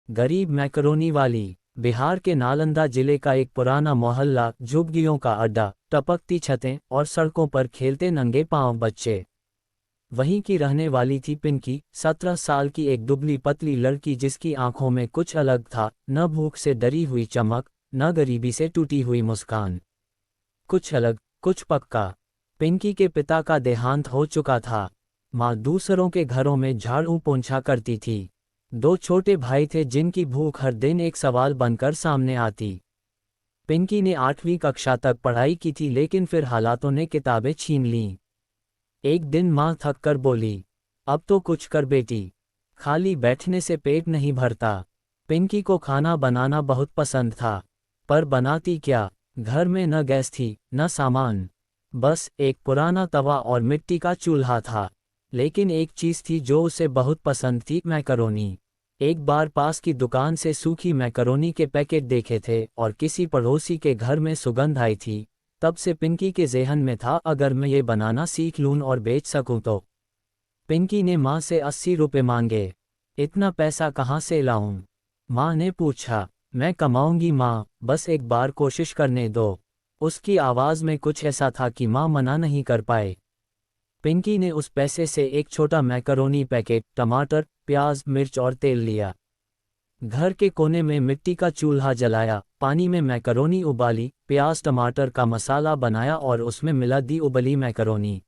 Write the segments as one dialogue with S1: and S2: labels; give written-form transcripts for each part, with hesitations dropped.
S1: गरीब मैकरोनी वाली। बिहार के नालंदा जिले का एक पुराना मोहल्ला, झुग्गियों का अड्डा, टपकती छतें और सड़कों पर खेलते नंगे पांव बच्चे। वहीं की रहने वाली थी पिंकी, 17 साल की एक दुबली पतली लड़की जिसकी आंखों में कुछ अलग था, न भूख से डरी हुई चमक, न गरीबी से टूटी हुई मुस्कान। कुछ अलग, कुछ पक्का। पिंकी के पिता का देहांत हो चुका था। माँ दूसरों के घरों में झाड़ू पोंछा करती थी। दो छोटे भाई थे जिनकी भूख हर दिन एक सवाल बनकर सामने आती। पिंकी ने 8वीं कक्षा तक पढ़ाई की थी लेकिन फिर हालातों ने किताबें छीन लीं। एक दिन माँ थक कर बोली, अब तो कुछ कर बेटी, खाली बैठने से पेट नहीं भरता। पिंकी को खाना बनाना बहुत पसंद था, पर बनाती क्या? घर में न गैस थी, न सामान, बस एक पुराना तवा और मिट्टी का चूल्हा था। लेकिन एक चीज़ थी जो उसे बहुत पसंद थी, मैकरोनी। एक बार पास की दुकान से सूखी मैकरोनी के पैकेट देखे थे और किसी पड़ोसी के घर में सुगंध आई थी। तब से पिंकी के ज़हन में था, अगर मैं ये बनाना सीख लूँ और बेच सकूँ तो। पिंकी ने माँ से 80 रुपये मांगे। इतना पैसा कहाँ से लाऊं? माँ ने पूछा। मैं कमाऊंगी माँ, बस एक बार कोशिश करने दो। उसकी आवाज़ में कुछ ऐसा था कि माँ मना नहीं कर पाए। पिंकी ने उस पैसे से एक छोटा मैकरोनी पैकेट, टमाटर, प्याज, मिर्च और तेल लिया। घर के कोने में मिट्टी का चूल्हा जलाया, पानी में मैकरोनी उबाली, प्याज टमाटर का मसाला बनाया और उसमें मिला दी उबली मैकरोनी।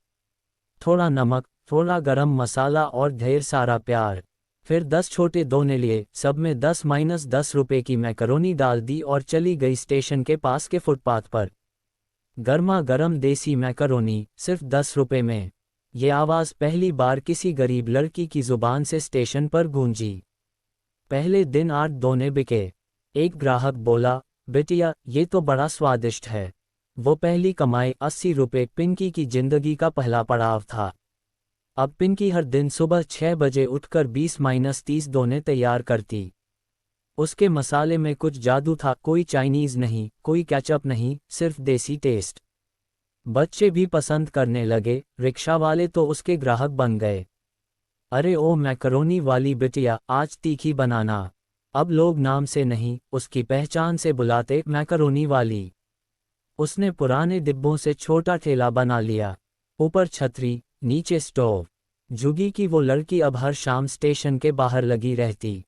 S1: थोड़ा नमक, थोड़ा गरम मसाला और ढेर सारा प्यार। फिर 10 छोटे दोने लिए, सब में 10-10 रुपए की मैकरोनी डाल दी और चली गई स्टेशन के पास के फुटपाथ पर। गर्मा गर्म देसी मैकरोनी, सिर्फ 10 रुपए में। ये आवाज़ पहली बार किसी गरीब लड़की की जुबान से स्टेशन पर गूंजी। पहले दिन 8 दोने बिके। एक ग्राहक बोला, बेटिया ये तो बड़ा स्वादिष्ट है। वो पहली कमाई 80 रुपये पिंकी की जिंदगी का पहला पड़ाव था। अब पिंकी हर दिन सुबह 6 बजे उठकर 20-30 दोने तैयार करती। उसके मसाले में कुछ जादू था, कोई चाइनीज़ नहीं, कोई केचप नहीं, सिर्फ देसी टेस्ट। बच्चे भी पसंद करने लगे, रिक्शा वाले तो उसके ग्राहक बन गए। अरे ओ मैकरोनी वाली बिटिया, आज तीखी बनाना। अब लोग नाम से नहीं, उसकी पहचान से बुलाते, मैकरोनी वाली। उसने पुराने डिब्बों से छोटा ठेला बना लिया। ऊपर छतरी, नीचे स्टोव। झुग्गी की वो लड़की अब हर शाम स्टेशन के बाहर लगी रहती।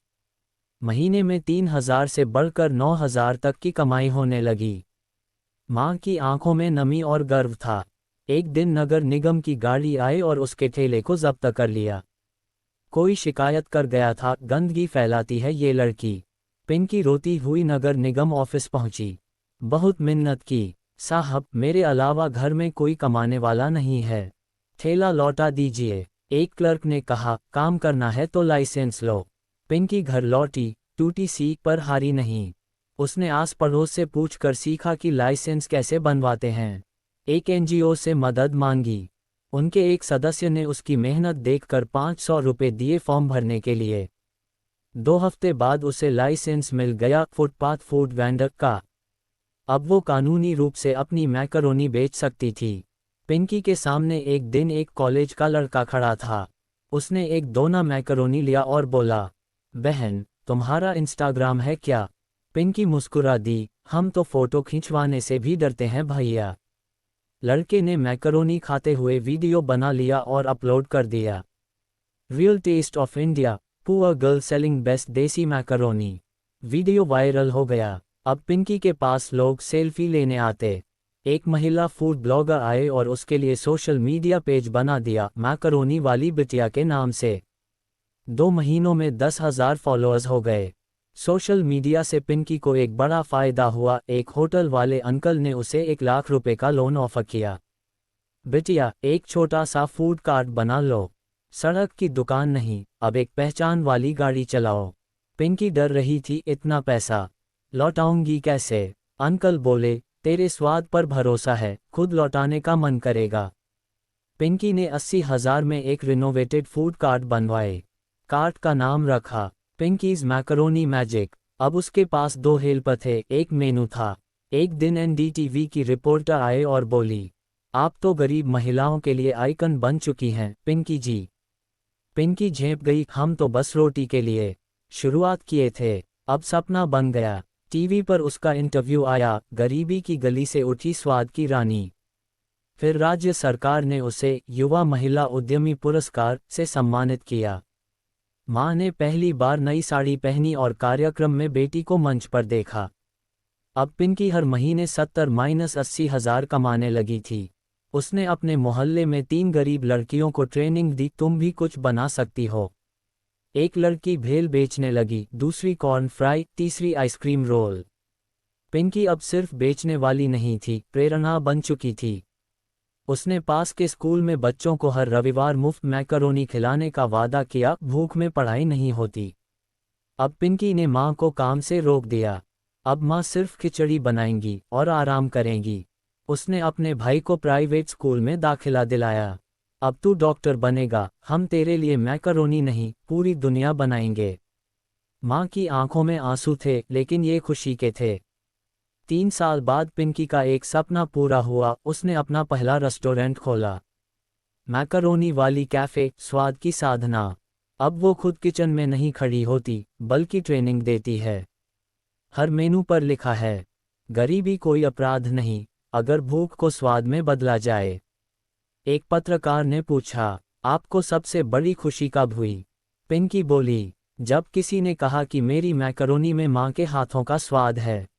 S1: महीने में 3,000 से बढ़कर 9,000 तक की कमाई होने लगी। माँ की आंखों में नमी और गर्व था। एक दिन नगर निगम की गाड़ी आई और उसके ठेले को जब्त कर लिया। कोई शिकायत कर गया था, गंदगी फैलाती है ये लड़की। पिंकी रोती हुई नगर निगम ऑफिस पहुंची। बहुत मिन्नत की, साहब मेरे अलावा घर में कोई कमाने वाला नहीं है, ठेला लौटा दीजिए। एक क्लर्क ने कहा, काम करना है तो लाइसेंस लो। पिंकी घर लौटी, टूटी सीख पर हारी नहीं। उसने आस पड़ोस से पूछकर सीखा कि लाइसेंस कैसे बनवाते हैं। एक एनजीओ से मदद मांगी। उनके एक सदस्य ने उसकी मेहनत देखकर 500 रुपये दिए फॉर्म भरने के लिए। 2 हफ्ते बाद उसे लाइसेंस मिल गया, फुटपाथ फूड वेंडर का। अब वो कानूनी रूप से अपनी मैकरोनी बेच सकती थी। पिंकी के सामने एक दिन एक कॉलेज का लड़का खड़ा था। उसने एक दोना मैकरोनी लिया और बोला, बहन तुम्हारा इंस्टाग्राम है क्या? पिंकी मुस्कुरा दी, हम तो फोटो खिंचवाने से भी डरते हैं भैया। लड़के ने मैकरोनी खाते हुए वीडियो बना लिया और अपलोड कर दिया। Real taste of India, poor girl selling best desi macaroni. Video viral हो गया। अब पिंकी के पास लोग सेल्फी लेने आते। एक महिला फूड ब्लॉगर आए और उसके लिए सोशल मीडिया पेज बना दिया, मैकरोनी वाली बिटिया के नाम से। 2 महीनों में 10,000 फॉलोअर्स हो गए। सोशल मीडिया से पिंकी को एक बड़ा फायदा हुआ। एक होटल वाले अंकल ने उसे 1 लाख रुपए का लोन ऑफर किया। बिटिया एक छोटा सा फूड कार्ट बना लो, सड़क की दुकान नहीं, अब एक पहचान वाली गाड़ी चलाओ। पिंकी डर रही थी, इतना पैसा लौटाऊंगी कैसे? अंकल बोले, तेरे स्वाद पर भरोसा है, खुद लौटाने का मन करेगा। पिंकी ने 80,000 में एक रिनोवेटेड फूड कार्ट बनवाए। कार्ट का नाम रखा पिंकीज मैकरोनी मैजिक। अब उसके पास 2 हेल्पर थे, एक मेनू था। एक दिन एनडीटीवी की रिपोर्टर आए और बोली, आप तो गरीब महिलाओं के लिए आइकन बन चुकी हैं पिंकी जी। पिंकी झेंप गई, हम तो बस रोटी के लिए। शुरुआत किए थे, अब सपना बन गया। टीवी पर उसका इंटरव्यू आया, गरीबी की गली से उठी स्वाद की रानी। फिर राज्य सरकार ने उसे युवा महिला उद्यमी पुरस्कार से सम्मानित किया। मां ने पहली बार नई साड़ी पहनी और कार्यक्रम में बेटी को मंच पर देखा। अब पिंकी हर महीने 70-80 हज़ार कमाने लगी थी। उसने अपने मोहल्ले में 3 गरीब लड़कियों को ट्रेनिंग दी, तुम भी कुछ बना सकती हो। एक लड़की भेल बेचने लगी, दूसरी कॉर्न फ्राई, तीसरी आइसक्रीम रोल। पिंकी अब सिर्फ बेचने वाली नहीं थी, प्रेरणा बन चुकी थी। उसने पास के स्कूल में बच्चों को हर रविवार मुफ्त मैकरोनी खिलाने का वादा किया, भूख में पढ़ाई नहीं होती। अब पिंकी ने मां को काम से रोक दिया। अब मां सिर्फ खिचड़ी बनाएंगी और आराम करेंगी। उसने अपने भाई को प्राइवेट स्कूल में दाखिला दिलाया। अब तू डॉक्टर बनेगा, हम तेरे लिए मैकरोनी नहीं, पूरी दुनिया बनाएंगे। मां की आंखों में आंसू थे, लेकिन ये खुशी के थे। 3 साल बाद पिंकी का एक सपना पूरा हुआ, उसने अपना पहला रेस्टोरेंट खोला। मैकरोनी वाली कैफ़े, स्वाद की साधना। अब वो खुद किचन में नहीं खड़ी होती, बल्कि ट्रेनिंग देती है। हर मेनू पर लिखा है, गरीबी कोई अपराध नहीं, अगर भूख को स्वाद में बदला जाए। एक पत्रकार ने पूछा, आपको सबसे बड़ी खुशी कब हुई? पिंकी बोली, जब किसी ने कहा कि मेरी मैकरोनी में मां के हाथों का स्वाद है।